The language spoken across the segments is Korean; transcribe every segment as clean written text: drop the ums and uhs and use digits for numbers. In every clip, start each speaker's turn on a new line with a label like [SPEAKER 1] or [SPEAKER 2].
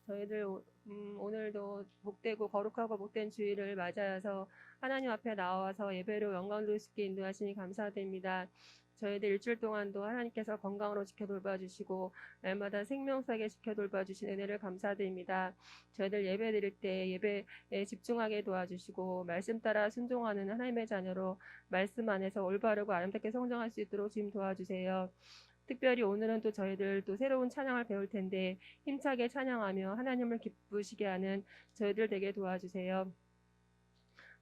[SPEAKER 1] 저희들 오늘도 복되고 거룩하고 복된 주일을 맞아서 하나님 앞에 나와서 예배로 영광 돌릴 수 있게 인도하시니 감사드립니다. 저희들 일주일 동안도 하나님께서 건강으로 지켜 돌봐주시고 날마다 생명사게 지켜 돌봐주신 은혜를 감사드립니다. 저희들 예배 드릴 때 예배에 집중하게 도와주시고 말씀 따라 순종하는 하나님의 자녀로 말씀 안에서 올바르고 아름답게 성장할 수 있도록 주님 도와주세요. 특별히 오늘은 또 저희들 또 새로운 찬양을 배울 텐데 힘차게 찬양하며 하나님을 기쁘시게 하는 저희들 되게 도와주세요.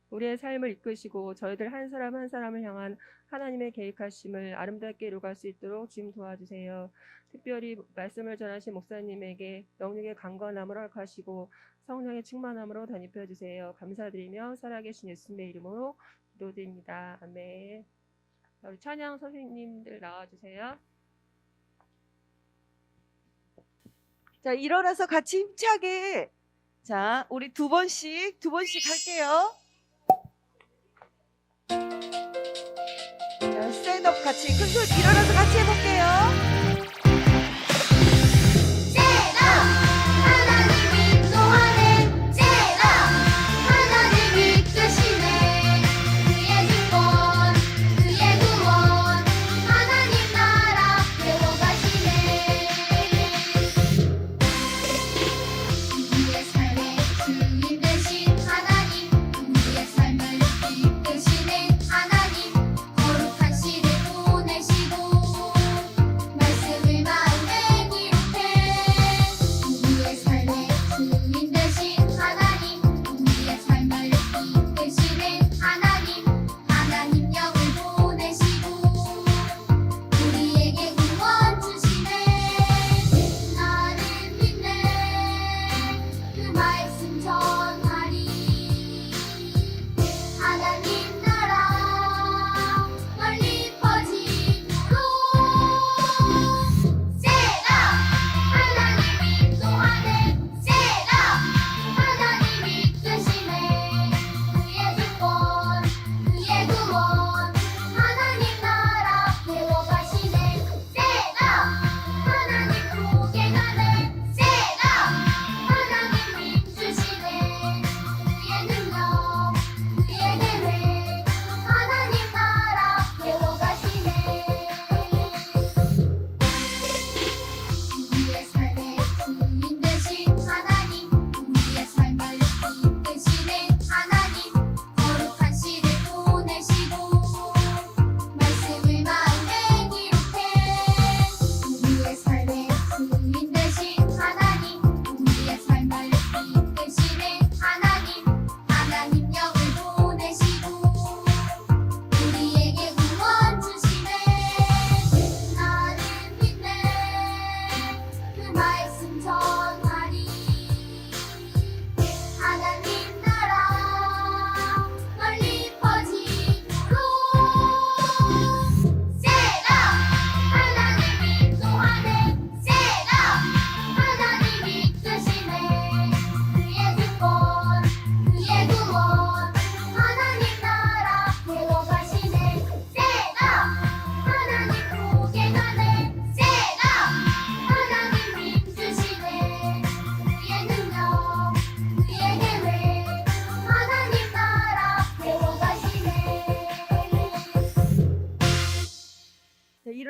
[SPEAKER 1] 우리의 삶을 이끄시고 저희들 한 사람 한 사람을 향한 하나님의 계획하심을 아름답게 이루어갈 수 있도록 주님 도와주세요. 특별히 말씀을 전하신 목사님에게 영육의 강건함을 허락하시고 성령의 충만함으로 덧입혀 주세요. 감사드리며 살아계신 예수님의 이름으로 기도드립니다. 아멘. 우리 찬양 선생님들 나와주세요.
[SPEAKER 2] 자, 일어나서 같이 힘차게, 자, 우리 두 번씩 할게요. 자, 셋업 같이 큰 소리 일어나서 같이 해볼게요.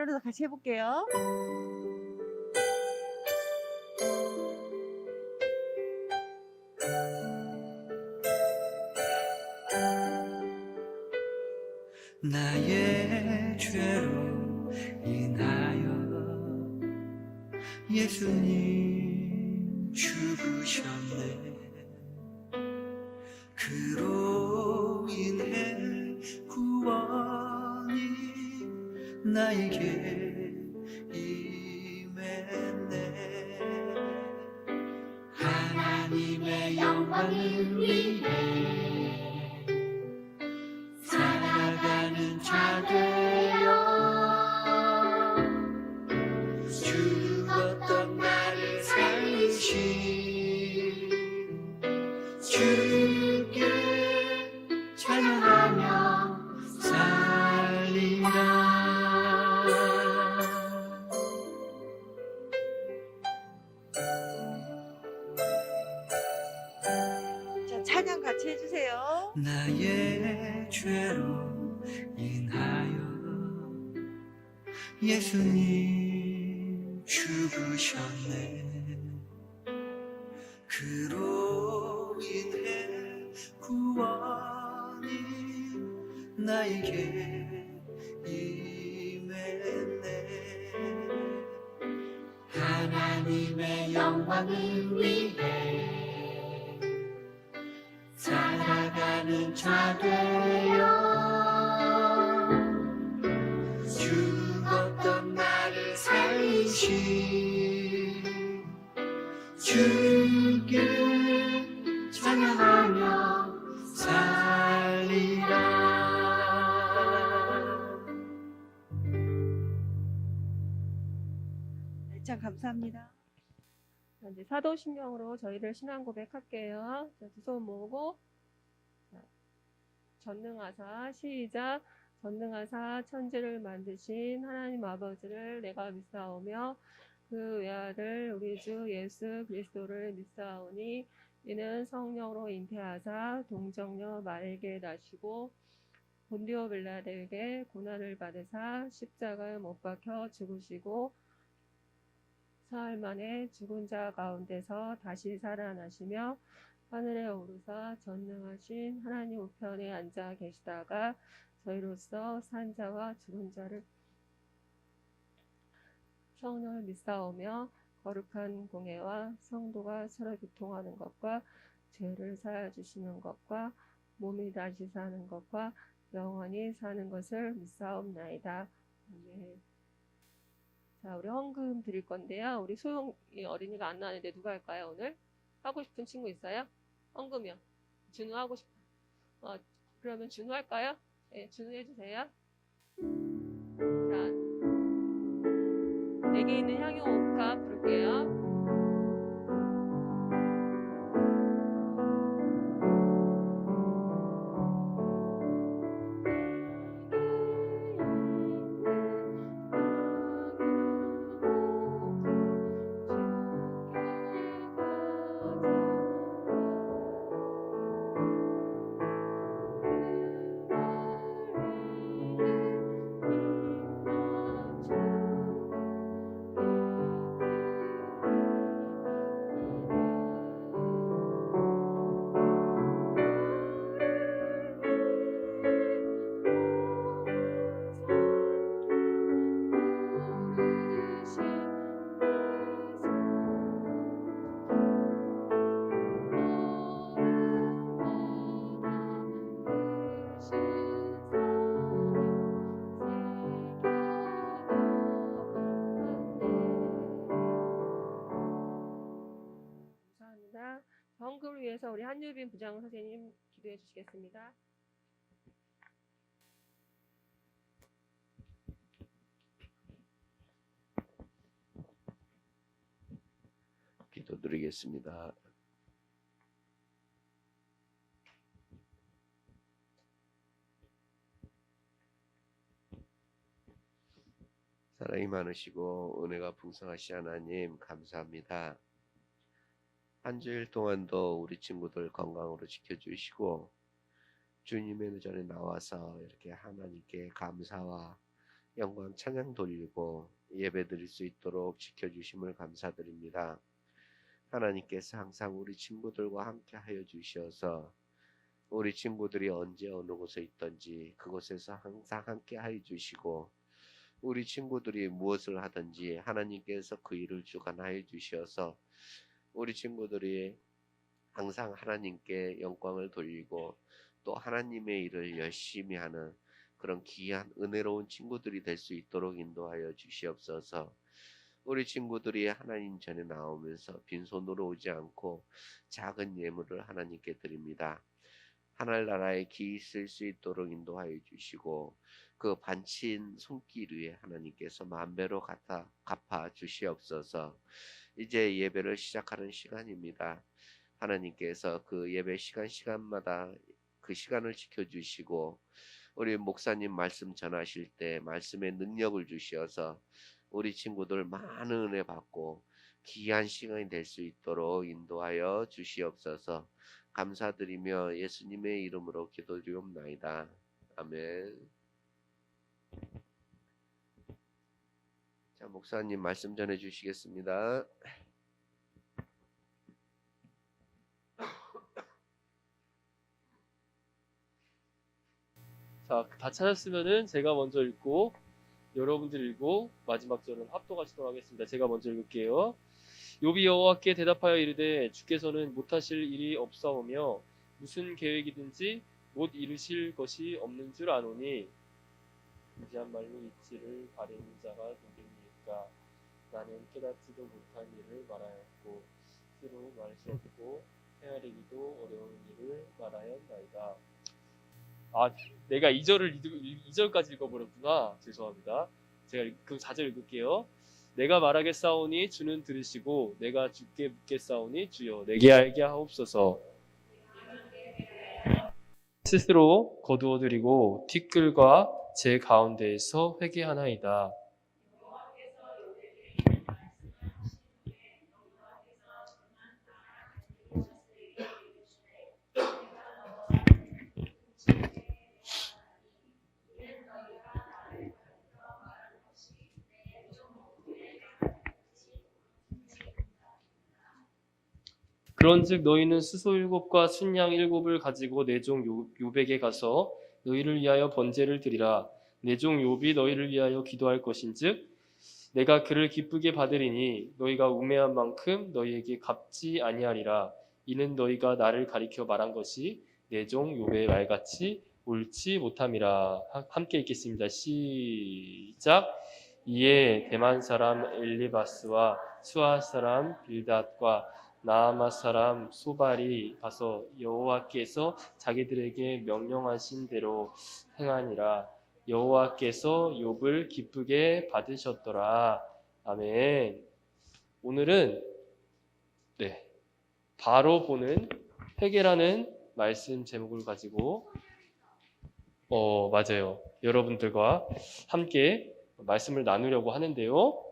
[SPEAKER 2] 일어나서 같이 해볼게요.
[SPEAKER 3] 나의 죄로 인하여 예수님 죽으셨네. 그로 인해 구원이 나에게 임했네. 하나님의 영광을 위해 살아가는 자 되어 죽었던 나를 살리신 주께 찬양하며 살리라.
[SPEAKER 2] 볼게요.
[SPEAKER 3] 나의 죄로 인하여 예수님 죽으셨네. 그로 인해 구원이 나에게 임했네. 하나님의 영광을 위해 살아가는 자 되어 죽었던 나를 살리신 주님께 찬양하며 살리라.
[SPEAKER 2] 참 감사합니다.
[SPEAKER 1] 자, 이제 사도신경으로 저희들 신앙 고백할게요. 자, 두 손 모으고 자, 전능하사 시작. 전능하사 천지를 만드신 하나님 아버지를 내가 믿사오며 그 외아들 우리 주 예수 그리스도를 믿사오니 이는 성령으로 잉태하사 동정녀 마리아에게 나시고 본디오 빌라도에게 고난을 받으사 십자가에 못 박혀 죽으시고 사흘 만에 죽은 자 가운데서 다시 살아나시며 하늘에 오르사 전능하신 하나님 우편에 앉아 계시다가 저희로서 산 자와 죽은 자를 성령을 믿사오며 거룩한 공예와 성도가 서로 교통하는 것과 죄를 사하여 주시는 것과 몸이 다시 사는 것과 영원히 사는 것을 믿사옵나이다. 아멘. 자, 우리 헌금 드릴 건데요. 우리 소영이 어린이가 안 나왔는데 누가 할까요, 오늘? 하고 싶은 친구 있어요? 헌금이요. 준우 하고 싶어. 그러면 준우 할까요? 네, 준우 해주세요. 자, 내게 있는 향유 옥합 부를게요. 감사합니다. 헌금을 위해서 우리 한유빈 부장 선생님 기도해 주시겠습니다.
[SPEAKER 4] 기도드리겠습니다. 사랑이 많으시고 은혜가 풍성하신 하나님 감사합니다. 한 주일 동안도 우리 친구들 건강으로 지켜주시고 주님의 의전에 나와서 이렇게 하나님께 감사와 영광 찬양 돌리고 예배 드릴 수 있도록 지켜주심을 감사드립니다. 하나님께서 항상 우리 친구들과 함께 하여 주셔서 우리 친구들이 언제 어느 곳에 있든지 그곳에서 항상 함께 하여 주시고 우리 친구들이 무엇을 하든지 하나님께서 그 일을 주관하여 주셔서 우리 친구들이 항상 하나님께 영광을 돌리고 또 하나님의 일을 열심히 하는 그런 귀한 은혜로운 친구들이 될 수 있도록 인도하여 주시옵소서. 우리 친구들이 하나님 전에 나오면서 빈손으로 오지 않고 작은 예물을 하나님께 드립니다. 하늘나라에 기이 쓸 수 있도록 인도하여 주시고 그 반친 손길 위에 하나님께서 만배로 갚아 주시옵소서. 이제 예배를 시작하는 시간입니다. 하나님께서 그 예배 시간마다 그 시간을 지켜주시고 우리 목사님 말씀 전하실 때 말씀의 능력을 주시어서 우리 친구들 많은 은혜 받고 귀한 시간이 될 수 있도록 인도하여 주시옵소서. 감사드리며 예수님의 이름으로 기도드리옵나이다. 아멘. 자, 목사님 말씀 전해 주시겠습니다.
[SPEAKER 5] 자, 다 찾았으면은 제가 먼저 읽고 여러분들 읽고 마지막 절은 합독하시도록 하겠습니다. 제가 먼저 읽을게요. 욥이 여호와께 대답하여 이르되 주께서는 못하실 일이 없사오며 무슨 계획이든지 못 이루실 것이 없는 줄 아노니 진지한 말로 이치를 가리는 자가 누구니까. 나는 깨닫지도 못한 일을 말하였고 스스로 말 수 없고 헤아리기도 어려운 일을 말하였나이다. 아, 내가 2절까지 읽어버렸구나. 죄송합니다. 제가 그 4절 읽을게요. 내가 말하겠사오니 주는 들으시고 내가 주께 묻겠사오니 주여 내게 알게 하옵소서. 스스로 거두어드리고 티끌과 제 가운데에서 회개하나이다. 그런즉 너희는 수소 7과 순양 7을 가지고 내 종 욥에게 가서 너희를 위하여 번제를 드리라. 내 종 욥이 너희를 위하여 기도할 것인즉 내가 그를 기쁘게 받으리니 너희가 우매한 만큼 너희에게 갚지 아니하리라. 이는 너희가 나를 가리켜 말한 것이 내 종 욥의 말같이 옳지 못함이라. 함께 읽겠습니다. 시작. 이에 대만 사람 엘리바스와 수아 사람 빌닷과 나아마 사람 소발이 가서 여호와께서 자기들에게 명령하신 대로 행하니라. 여호와께서 욥을 기쁘게 받으셨더라. 아멘. 오늘은 바로 보는 회개라는 말씀 제목을 가지고 맞아요. 여러분들과 함께 말씀을 나누려고 하는데요.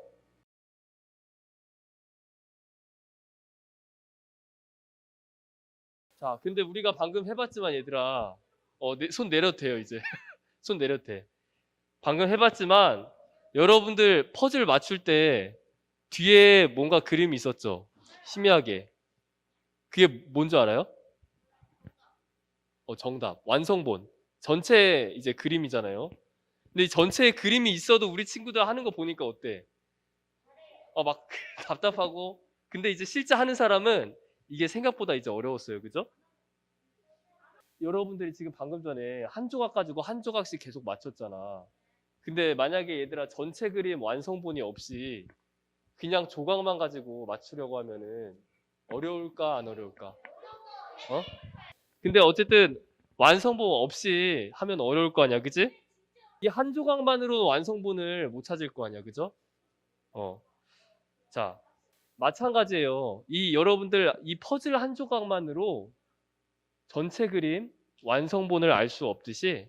[SPEAKER 5] 자, 근데 우리가 방금 해봤지만 얘들아, 손 내려도 돼요, 이제. 손 내려도 돼. 방금 해봤지만 여러분들 퍼즐 맞출 때 뒤에 뭔가 그림이 있었죠? 희미하게. 그게 뭔지 알아요? 정답. 완성본. 전체 이제 그림이잖아요. 근데 이 전체에 그림이 있어도 우리 친구들 하는 거 보니까 어때? 막 답답하고. 근데 이제 실제 하는 사람은 이게 생각보다 이제 어려웠어요. 그죠? 여러분들이 지금 방금 전에 한 조각 가지고 한 조각씩 계속 맞췄잖아. 근데 만약에 얘들아 전체 그림 완성본이 없이 그냥 조각만 가지고 맞추려고 하면은 어려울까 안 어려울까? 근데 어쨌든 완성본 없이 하면 어려울 거 아니야, 그지? 이 한 조각만으로 완성본을 못 찾을 거 아니야, 그죠? 자, 마찬가지예요. 여러분들 이 퍼즐 한 조각만으로 전체 그림 완성본을 알 수 없듯이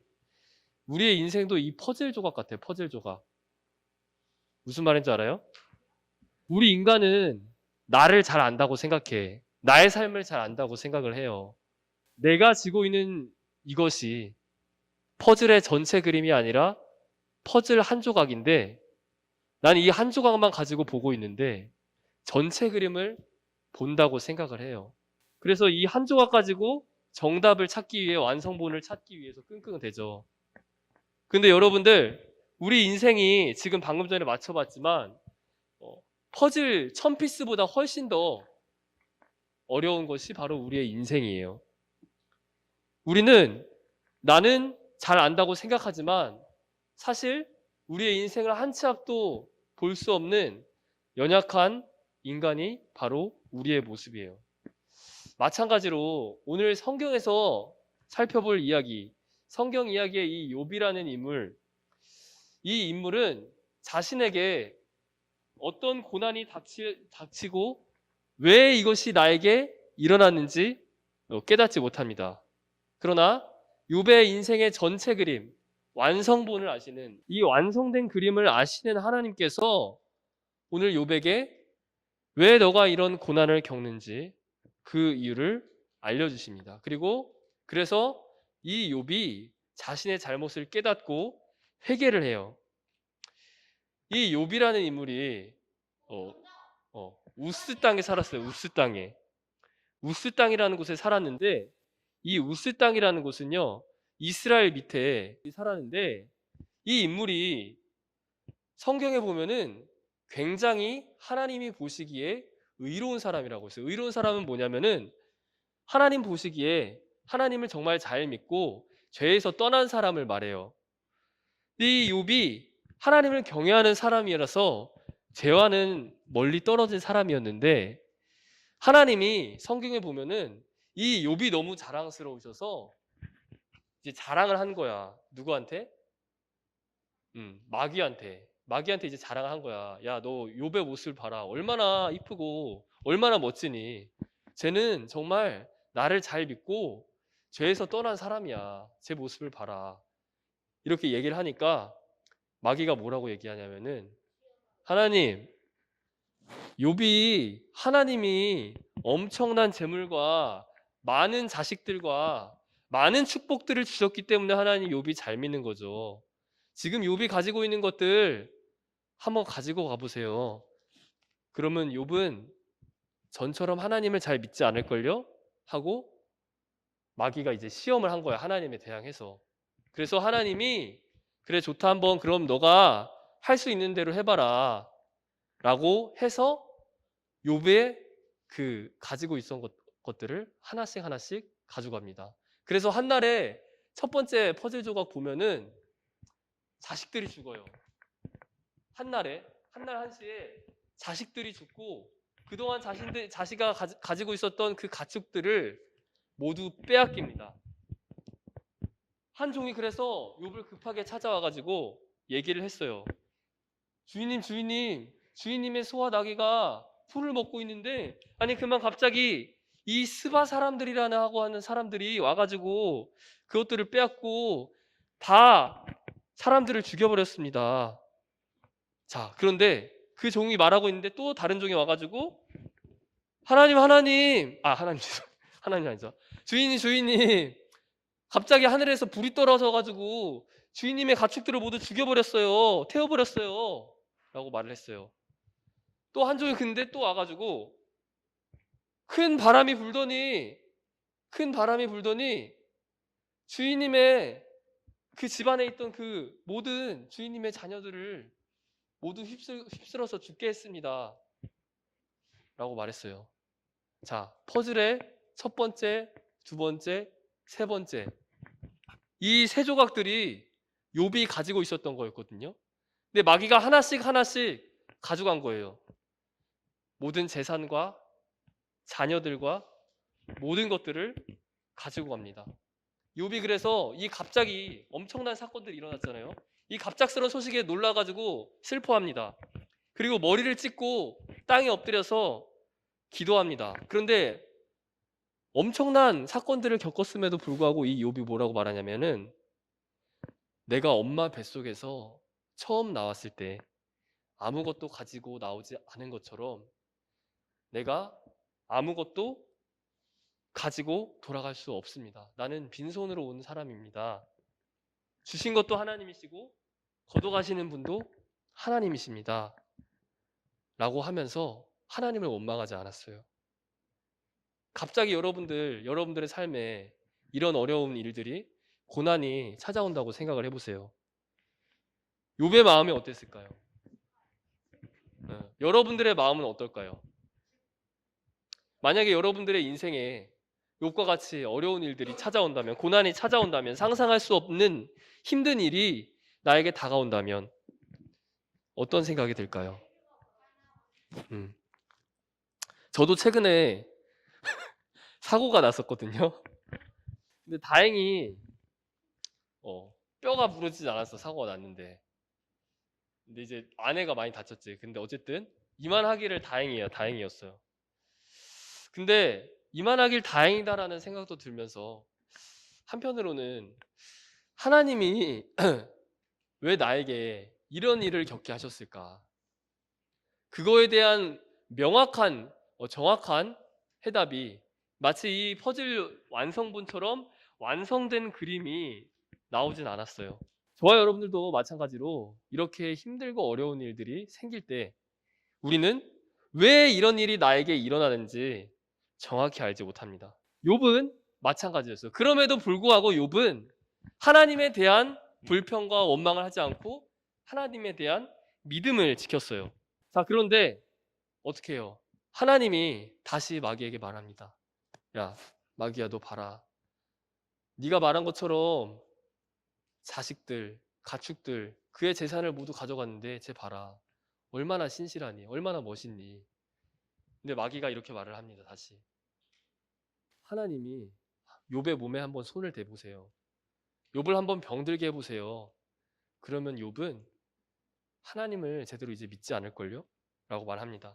[SPEAKER 5] 우리의 인생도 이 퍼즐 조각 같아요. 퍼즐 조각. 무슨 말인지 알아요? 우리 인간은 나를 잘 안다고 생각해. 나의 삶을 잘 안다고 생각을 해요. 내가 지고 있는 이것이 퍼즐의 전체 그림이 아니라 퍼즐 한 조각인데 난 이 한 조각만 가지고 보고 있는데 전체 그림을 본다고 생각을 해요. 그래서 이 한 조각 가지고 정답을 찾기 위해 완성본을 찾기 위해서 끙끙대죠. 근데 여러분들 우리 인생이 지금 방금 전에 맞춰봤지만 퍼즐 1000피스보다 훨씬 더 어려운 것이 바로 우리의 인생이에요. 우리는 나는 잘 안다고 생각하지만 사실 우리의 인생을 한 치 앞도 볼 수 없는 연약한 인간이 바로 우리의 모습이에요. 마찬가지로 오늘 성경에서 살펴볼 이야기, 성경 이야기의 이 욥이라는 인물, 이 인물은 자신에게 어떤 고난이 닥치고 왜 이것이 나에게 일어났는지 깨닫지 못합니다. 그러나 욥의 인생의 전체 그림, 완성본을 아시는, 이 완성된 그림을 아시는 하나님께서 오늘 욥에게 왜 너가 이런 고난을 겪는지 그 이유를 알려주십니다. 그리고 그래서 이 욥이 자신의 잘못을 깨닫고 회개를 해요. 이 욥이라는 인물이 우스 땅에 살았어요. 우스 땅에. 우스 땅이라는 곳에 살았는데 이 우스 땅이라는 곳은요 이스라엘 밑에 살았는데 이 인물이 성경에 보면은 굉장히 하나님이 보시기에 의로운 사람이라고 했어요. 의로운 사람은 뭐냐면은 하나님 보시기에 하나님을 정말 잘 믿고 죄에서 떠난 사람을 말해요. 이 욥이 하나님을 경외하는 사람이라서 죄와는 멀리 떨어진 사람이었는데 하나님이 성경에 보면은 이 욥이 너무 자랑스러우셔서 이제 자랑을 한 거야. 누구한테? 마귀한테 이제 자랑을 한 거야. 야, 너 욥의 모습을 봐라. 얼마나 이쁘고 얼마나 멋지니. 쟤는 정말 나를 잘 믿고 죄에서 떠난 사람이야. 제 모습을 봐라. 이렇게 얘기를 하니까 마귀가 뭐라고 얘기하냐면은 하나님, 욥이 하나님이 엄청난 재물과 많은 자식들과 많은 축복들을 주셨기 때문에 하나님 욥이 잘 믿는 거죠. 지금 욥이 가지고 있는 것들 한번 가지고 가보세요. 그러면 욥은 전처럼 하나님을 잘 믿지 않을걸요? 하고 마귀가 이제 시험을 한 거야. 하나님에 대항해서. 그래서 하나님이 그래 좋다 한번 그럼 너가 할 수 있는 대로 해봐라 라고 해서 욥의 그 가지고 있었던 것들을 하나씩 하나씩 가져갑니다. 그래서 한날에 첫 번째 퍼즐 조각 보면은 자식들이 죽어요. 한날 한시에 자식들이 죽고 그동안 자식가 가지고 있었던 그 가축들을 모두 빼앗깁니다. 한 종이 그래서 욥을 급하게 찾아와가지고 얘기를 했어요. 주인님의 소와 나귀가 풀을 먹고 있는데 아니 그만 갑자기 이 스바 사람들이라는 하고 하는 사람들이 와가지고 그것들을 빼앗고 다 사람들을 죽여버렸습니다. 자, 그런데 그 종이 말하고 있는데 또 다른 종이 와가지고 하나님 아니죠. 주인님 갑자기 하늘에서 불이 떨어져가지고 주인님의 가축들을 모두 죽여버렸어요. 태워버렸어요. 라고 말을 했어요. 또 한 종이 근데 또 와가지고 큰 바람이 불더니 주인님의 그 집안에 있던 그 모든 주인님의 자녀들을 모두 휩쓸어서 죽게 했습니다. 라고 말했어요. 자, 퍼즐의 첫 번째, 두 번째, 세 번째. 이 세 조각들이 욥이 가지고 있었던 거였거든요. 근데 마귀가 하나씩 가져간 거예요. 모든 재산과 자녀들과 모든 것들을 가지고 갑니다. 욥이 그래서 이 갑자기 엄청난 사건들이 일어났잖아요. 이 갑작스러운 소식에 놀라가지고 슬퍼합니다. 그리고 머리를 찢고 땅에 엎드려서 기도합니다. 그런데 엄청난 사건들을 겪었음에도 불구하고 이 욥이 뭐라고 말하냐면은 내가 엄마 뱃속에서 처음 나왔을 때 아무것도 가지고 나오지 않은 것처럼 내가 아무것도 가지고 돌아갈 수 없습니다. 나는 빈손으로 온 사람입니다. 주신 것도 하나님이시고 걷어가시는 분도 하나님이십니다. 라고 하면서 하나님을 원망하지 않았어요. 갑자기 여러분들의 삶에 이런 어려운 일들이 고난이 찾아온다고 생각을 해보세요. 욥의 마음이 어땠을까요? 여러분들의 마음은 어떨까요? 만약에 여러분들의 인생에 욥과 같이 어려운 일들이 찾아온다면, 고난이 찾아온다면, 상상할 수 없는 힘든 일이 나에게 다가온다면 어떤 생각이 들까요? 저도 최근에 사고가 났었거든요. 근데 다행히 뼈가 부러지지 않았어. 사고가 났는데. 근데 이제 아내가 많이 다쳤지. 근데 어쨌든 이만하기를 다행이었어요. 근데 이만하길 다행이다라는 생각도 들면서 한편으로는 하나님이 왜 나에게 이런 일을 겪게 하셨을까? 그거에 대한 명확한 정확한 해답이 마치 이 퍼즐 완성본처럼 완성된 그림이 나오진 않았어요. 저와 여러분들도 마찬가지로 이렇게 힘들고 어려운 일들이 생길 때 우리는 왜 이런 일이 나에게 일어나는지 정확히 알지 못합니다. 욥은 마찬가지였어요. 그럼에도 불구하고 욥은 하나님에 대한 불평과 원망을 하지 않고 하나님에 대한 믿음을 지켰어요. 자, 그런데 어떻게 해요? 하나님이 다시 마귀에게 말합니다. 야, 마귀야, 너 봐라. 네가 말한 것처럼 자식들, 가축들, 그의 재산을 모두 가져갔는데 쟤 봐라. 얼마나 신실하니? 얼마나 멋있니? 근데 마귀가 이렇게 말을 합니다. 다시. 하나님이 욥의 몸에 한번 손을 대보세요. 욥을 한번 병들게 해보세요. 그러면 욥은 하나님을 제대로 이제 믿지 않을걸요? 라고 말합니다.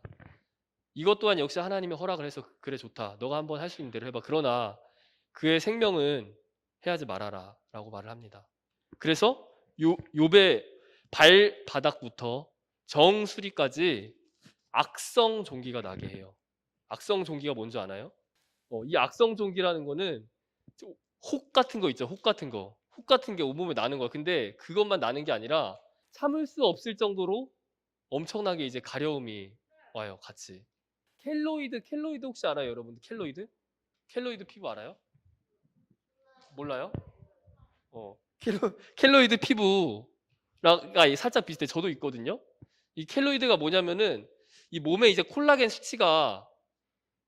[SPEAKER 5] 이것 또한 역시 하나님이 허락을 해서 그래 좋다. 너가 한번 할 수 있는 대로 해봐. 그러나 그의 생명은 해하지 말아라 라고 말을 합니다. 그래서 욥의 발바닥부터 정수리까지 악성 종기가 나게 해요. 악성 종기가 뭔지 아나요? 이 악성 종기라는 거는 혹 같은 거 있죠. 혹 같은 거. 혹 같은 게 온몸에 나는 거야. 근데 그것만 나는 게 아니라 참을 수 없을 정도로 엄청나게 이제 가려움이 와요. 같이. 켈로이드 혹시 알아요, 여러분들? 켈로이드 피부 알아요? 몰라요? 켈로이드 피부가 살짝 비슷해. 저도 있거든요. 이 켈로이드가 뭐냐면은 이 몸에 이제 콜라겐 수치가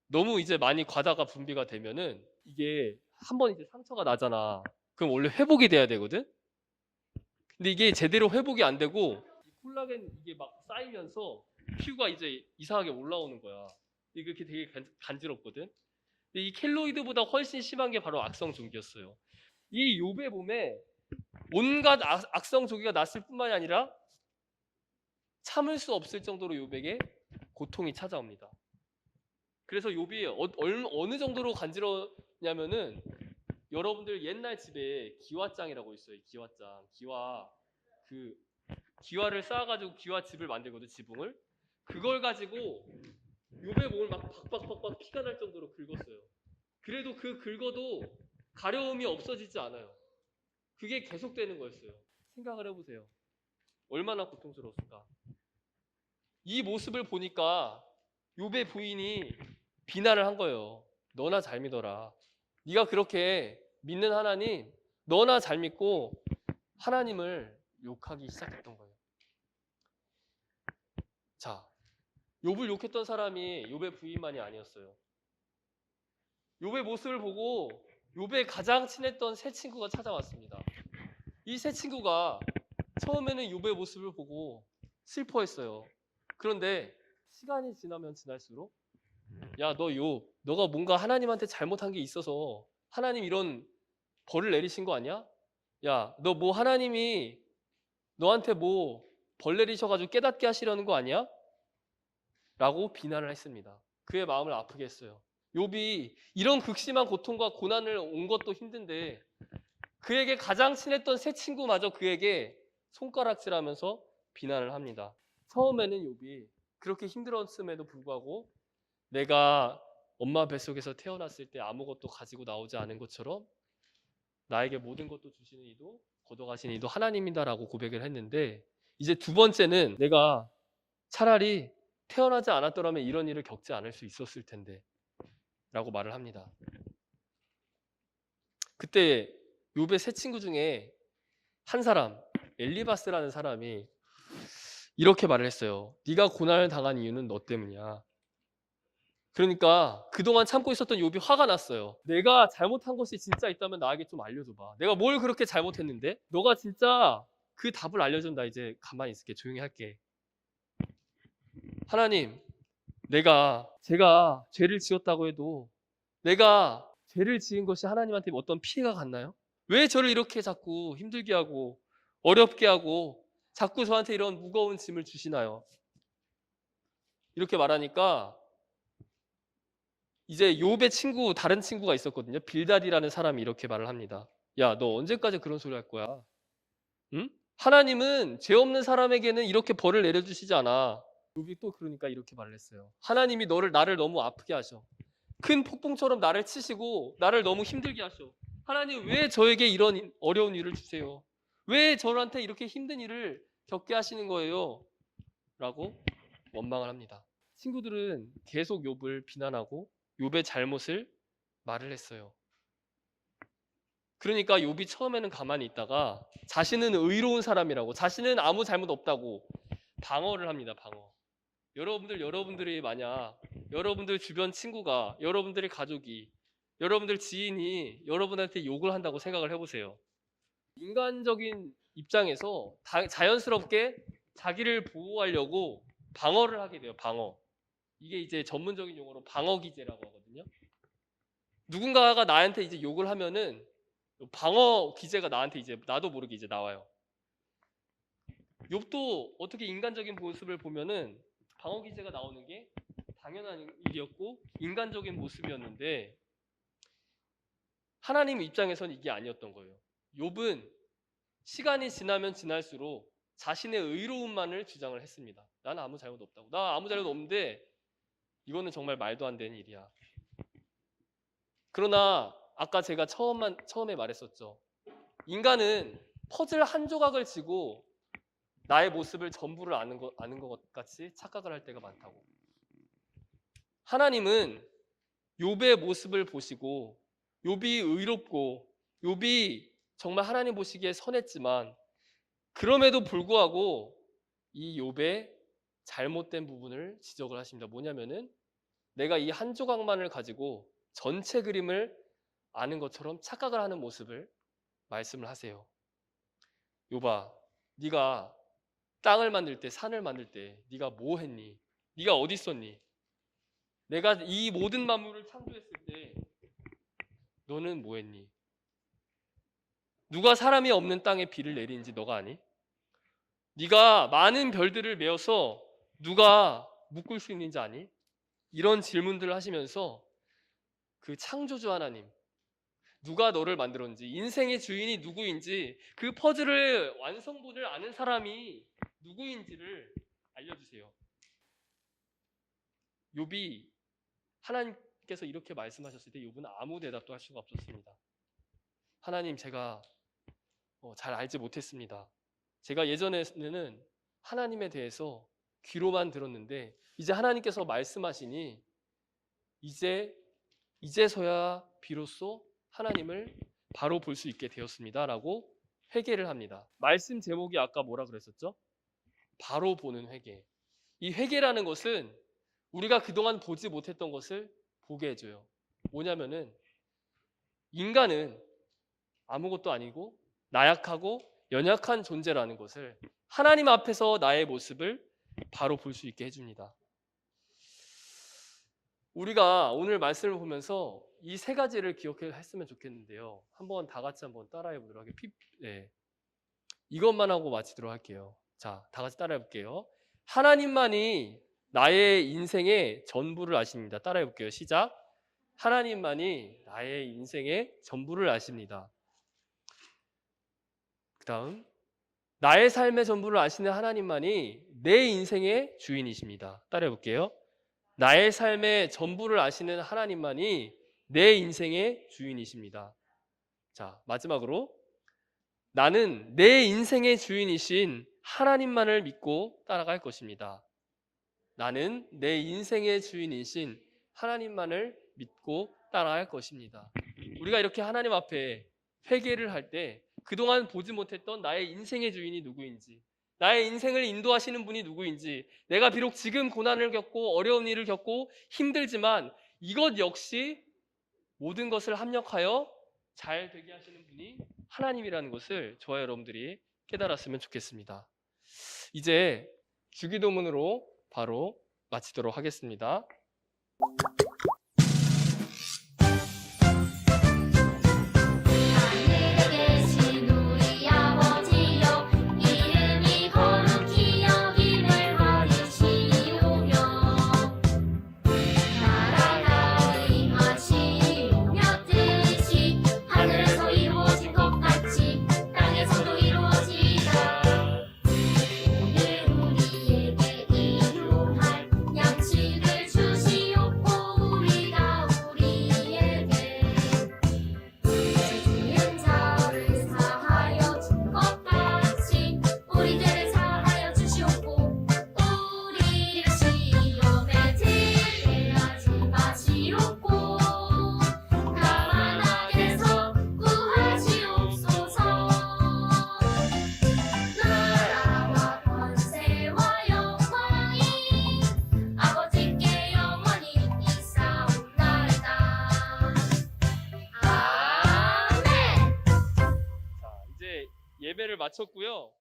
[SPEAKER 5] 너무 이제 많이 과다가 분비가 되면은 이게 한번 이제 상처가 나잖아. 그럼 원래 회복이 돼야 되거든. 근데 이게 제대로 회복이 안 되고 이 콜라겐 이게 막 쌓이면서 피부가 이제 이상하게 올라오는 거야. 이게 되게 간지럽거든. 근데 이 켈로이드보다 훨씬 심한 게 바로 악성 종기였어요. 이 욥의 몸에 온갖 악성 종기가 났을 뿐만이 아니라 참을 수 없을 정도로 욥에게 고통이 찾아옵니다. 그래서 욥이 어느 정도로 간지러냐면은 여러분들 옛날 집에 기와장이라고 있어요. 기와장. 기와를 쌓아가지고 기와집을 만들거든. 지붕을. 그걸 가지고 욥의 몸을 막 박박박박 피가 날 정도로 긁었어요. 그래도 그 긁어도 가려움이 없어지지 않아요. 그게 계속되는 거였어요. 생각을 해보세요. 얼마나 고통스러웠을까. 이 모습을 보니까 욥의 부인이 비난을 한 거예요. 너나 잘 믿어라. 네가 그렇게 믿는 하나님, 너나 잘 믿고 하나님을 욕하기 시작했던 거예요. 자, 욥을 욕했던 사람이 욥의 부인만이 아니었어요. 욥의 모습을 보고 욥의 가장 친했던 세 친구가 찾아왔습니다. 이 세 친구가 처음에는 욥의 모습을 보고 슬퍼했어요. 그런데 시간이 지나면 지날수록 야, 너 욥, 너가 뭔가 하나님한테 잘못한 게 있어서 하나님 이런 벌을 내리신 거 아니야? 야, 너 뭐 하나님이 너한테 뭐 벌 내리셔가지고 깨닫게 하시려는 거 아니야? 라고 비난을 했습니다. 그의 마음을 아프게 했어요. 욥이 이런 극심한 고통과 고난을 온 것도 힘든데 그에게 가장 친했던 세 친구마저 그에게 손가락질하면서 비난을 합니다. 처음에는 욥이 그렇게 힘들었음에도 불구하고 내가 엄마 뱃속에서 태어났을 때 아무것도 가지고 나오지 않은 것처럼 나에게 모든 것도 주시는 이도 걷어가시는 이도 하나님이다라고 고백을 했는데 이제 두 번째는 내가 차라리 태어나지 않았더라면 이런 일을 겪지 않을 수 있었을 텐데 라고 말을 합니다. 그때 욥의 세 친구 중에 한 사람, 엘리바스라는 사람이 이렇게 말을 했어요. 네가 고난을 당한 이유는 너 때문이야. 그러니까 그동안 참고 있었던 욥이 화가 났어요. 내가 잘못한 것이 진짜 있다면 나에게 좀 알려줘봐. 내가 뭘 그렇게 잘못했는데? 너가 진짜 그 답을 알려주면 나 이제 가만히 있을게. 조용히 할게. 하나님, 제가 죄를 지었다고 해도 내가 죄를 지은 것이 하나님한테 어떤 피해가 갔나요? 왜 저를 이렇게 자꾸 힘들게 하고 어렵게 하고 자꾸 저한테 이런 무거운 짐을 주시나요? 이렇게 말하니까 이제 욥의 다른 친구가 있었거든요. 빌닷이라는 사람이 이렇게 말을 합니다. 야, 너 언제까지 그런 소리 할 거야? 응? 하나님은 죄 없는 사람에게는 이렇게 벌을 내려주시지 않아. 욥이 또 그러니까 이렇게 말을 했어요. 하나님이 나를 너무 아프게 하셔. 큰 폭풍처럼 나를 치시고 나를 너무 힘들게 하셔. 하나님 왜 저에게 이런 어려운 일을 주세요? 왜 저한테 이렇게 힘든 일을 겪게 하시는 거예요? 라고 원망을 합니다. 친구들은 계속 욥을 비난하고 욥의 잘못을 말을 했어요. 그러니까 욥이 처음에는 가만히 있다가 자신은 의로운 사람이라고, 자신은 아무 잘못 없다고 방어를 합니다. 방어. 여러분들이 만약 여러분들 주변 친구가, 여러분들의 가족이, 여러분들 지인이 여러분한테 욕을 한다고 생각을 해보세요. 인간적인 입장에서 자연스럽게 자기를 보호하려고 방어를 하게 돼요. 방어. 이게 이제 전문적인 용어로 방어 기제라고 하거든요. 누군가가 나한테 이제 욕을 하면은 방어 기제가 나한테 이제 나도 모르게 이제 나와요. 욥도 어떻게 인간적인 모습을 보면은 방어 기제가 나오는 게 당연한 일이었고 인간적인 모습이었는데 하나님 입장에서는 이게 아니었던 거예요. 욥은 시간이 지나면 지날수록 자신의 의로움만을 주장을 했습니다. 나는 아무 잘못 없다고. 나 아무 잘못 없는데 이거는 정말 말도 안 되는 일이야. 그러나 아까 제가 처음에 말했었죠. 인간은 퍼즐 한 조각을 지고 나의 모습을 전부를 아는 것 같이 착각을 할 때가 많다고. 하나님은 욥의 모습을 보시고 욥이 의롭고 욥이 정말 하나님 보시기에 선했지만 그럼에도 불구하고 이 욥의 잘못된 부분을 지적을 하십니다. 뭐냐면은 내가 이 한 조각만을 가지고 전체 그림을 아는 것처럼 착각을 하는 모습을 말씀을 하세요. 욥아, 네가 땅을 만들 때, 산을 만들 때 네가 뭐 했니? 네가 어디 있었니? 내가 이 모든 만물을 창조했을 때 너는 뭐 했니? 누가 사람이 없는 땅에 비를 내리는지 너가 아니? 네가 많은 별들을 메어서 누가 묶을 수 있는지 아니? 이런 질문들을 하시면서 그 창조주 하나님, 누가 너를 만들었는지, 인생의 주인이 누구인지, 그 퍼즐을 완성본을 아는 사람이 누구인지를 알려주세요. 욥이 하나님께서 이렇게 말씀하셨을 때 욥은 아무 대답도 할 수가 없었습니다. 하나님, 제가 잘 알지 못했습니다. 제가 예전에는 하나님에 대해서 귀로만 들었는데 이제 하나님께서 말씀하시니 이제서야 비로소 하나님을 바로 볼 수 있게 되었습니다. 라고 회개를 합니다. 말씀 제목이 아까 뭐라 그랬었죠? 바로 보는 회개. 이 회개라는 것은 우리가 그동안 보지 못했던 것을 보게 해줘요. 뭐냐면은 인간은 아무것도 아니고 나약하고 연약한 존재라는 것을 하나님 앞에서 나의 모습을 바로 볼 수 있게 해줍니다. 우리가 오늘 말씀을 보면서 이 세 가지를 기억했으면 좋겠는데요. 한번 다 같이 한번 따라해 보도록 할게요. 네. 이것만 하고 마치도록 할게요. 자, 다 같이 따라해 볼게요. 하나님만이 나의 인생의 전부를 아십니다. 따라해 볼게요. 시작. 하나님만이 나의 인생의 전부를 아십니다. 그 다음, 나의 삶의 전부를 아시는 하나님만이 내 인생의 주인이십니다. 따라해 볼게요. 나의 삶의 전부를 아시는 하나님만이 내 인생의 주인이십니다. 자, 마지막으로 나는 내 인생의 주인이신 하나님만을 믿고 따라갈 것입니다. 나는 내 인생의 주인이신 하나님만을 믿고 따라갈 것입니다. 우리가 이렇게 하나님 앞에 회개를 할 때 그동안 보지 못했던 나의 인생의 주인이 누구인지, 나의 인생을 인도하시는 분이 누구인지, 내가 비록 지금 고난을 겪고 어려운 일을 겪고 힘들지만 이것 역시 모든 것을 합력하여 잘 되게 하시는 분이 하나님이라는 것을 저와 여러분들이 깨달았으면 좋겠습니다. 이제 주기도문으로 바로 마치도록 하겠습니다.
[SPEAKER 3] 우리에게 일용할 양식을 주시옵고 우리
[SPEAKER 5] 강좌를 마쳤고요.